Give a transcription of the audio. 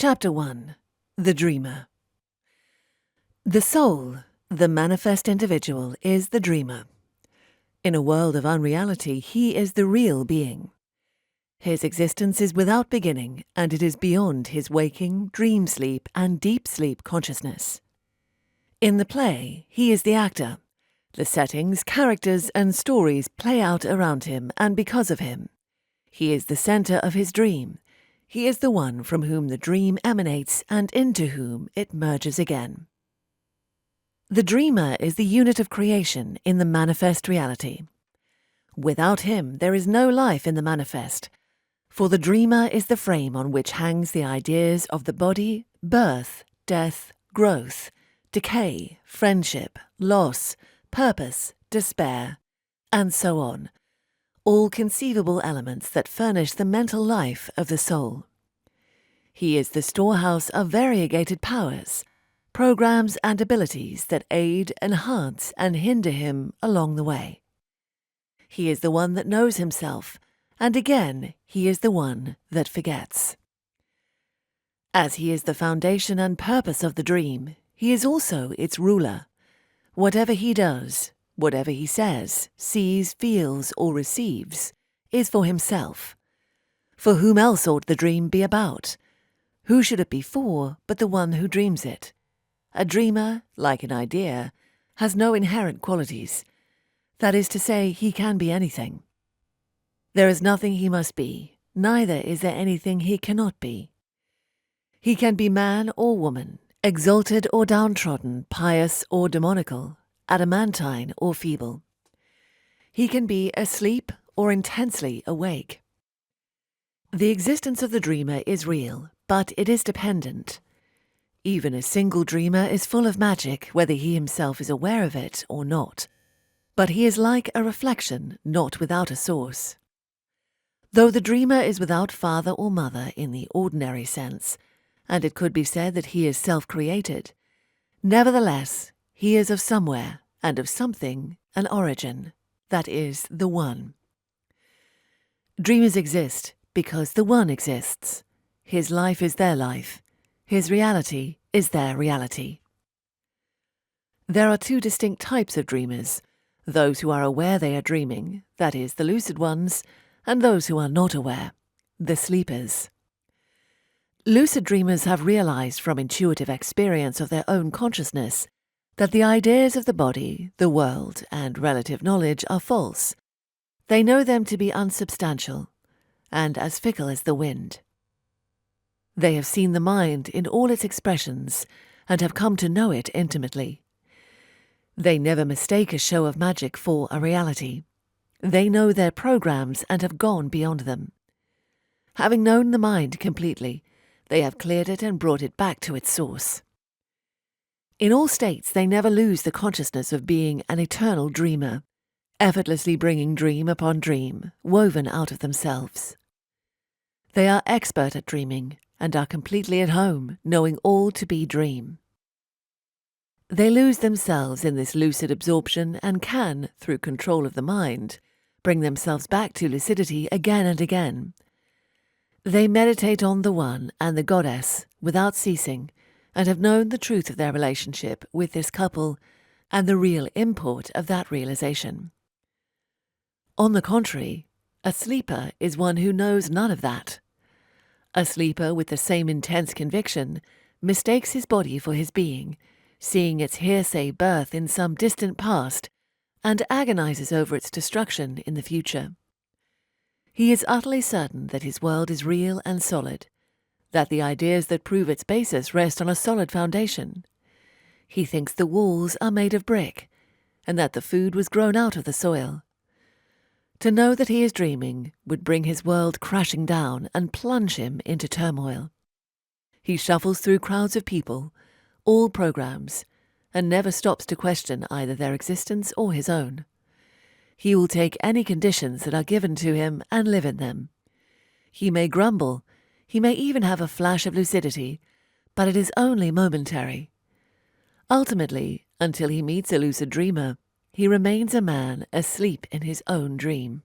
Chapter 1. The Dreamer. The soul, the manifest individual, is the dreamer. In a world of unreality, he is the real being. His existence is without beginning, and it is beyond his waking, dream sleep, and deep sleep consciousness. In the play, he is the actor. The settings, characters, and stories play out around him and because of him. He is the center of his dream. He is the one from whom the dream emanates and into whom it merges again. The dreamer is the unit of creation in the manifest reality. Without him, there is no life in the manifest, for the dreamer is the frame on which hangs the ideas of the body, birth, death, growth, decay, friendship, loss, purpose, despair, and so on, all conceivable elements that furnish the mental life of the soul. He is the storehouse of variegated powers, programs and abilities that aid, enhance, and hinder him along the way. He is the one that knows himself, and again he is the one that forgets. As he is the foundation and purpose of the dream, he is also its ruler. Whatever he does, whatever he says, sees, feels, or receives, is for himself. For whom else ought the dream be about? Who should it be for but the one who dreams it? A dreamer, like an idea, has no inherent qualities. That is to say, he can be anything. There is nothing he must be, neither is there anything he cannot be. He can be man or woman, exalted or downtrodden, pious or demonical, adamantine or feeble. He can be asleep or intensely awake. The existence of the dreamer is real, but it is dependent. Even a single dreamer is full of magic, whether he himself is aware of it or not. But he is like a reflection, not without a source. Though the dreamer is without father or mother in the ordinary sense, and it could be said that he is self-created, nevertheless, he is of somewhere, and of something, an origin, that is, the One. Dreamers exist because the One exists. His life is their life. His reality is their reality. There are two distinct types of dreamers: those who are aware they are dreaming, that is, the lucid ones, and those who are not aware, the sleepers. Lucid dreamers have realized from intuitive experience of their own consciousness that the ideas of the body, the world, and relative knowledge are false. They know them to be unsubstantial, and as fickle as the wind. They have seen the mind in all its expressions, and have come to know it intimately. They never mistake a show of magic for a reality. They know their programs and have gone beyond them. Having known the mind completely, they have cleared it and brought it back to its source. In all states, they never lose the consciousness of being an eternal dreamer, effortlessly bringing dream upon dream, woven out of themselves. They are expert at dreaming, and are completely at home, knowing all to be dream. They lose themselves in this lucid absorption and can, through control of the mind, bring themselves back to lucidity again and again. They meditate on the One and the Goddess without ceasing, and have known the truth of their relationship with this couple and the real import of that realization. On the contrary, a sleeper is one who knows none of that. A sleeper with the same intense conviction mistakes his body for his being, seeing its hearsay birth in some distant past, and agonizes over its destruction in the future. He is utterly certain that his world is real and solid, that the ideas that prove its basis rest on a solid foundation. He thinks the walls are made of brick, and that the food was grown out of the soil. To know that he is dreaming would bring his world crashing down and plunge him into turmoil. He shuffles through crowds of people, all programs, and never stops to question either their existence or his own. He will take any conditions that are given to him and live in them. He may grumble, he may even have a flash of lucidity, but it is only momentary. Ultimately, until he meets a lucid dreamer, he remains a man asleep in his own dream.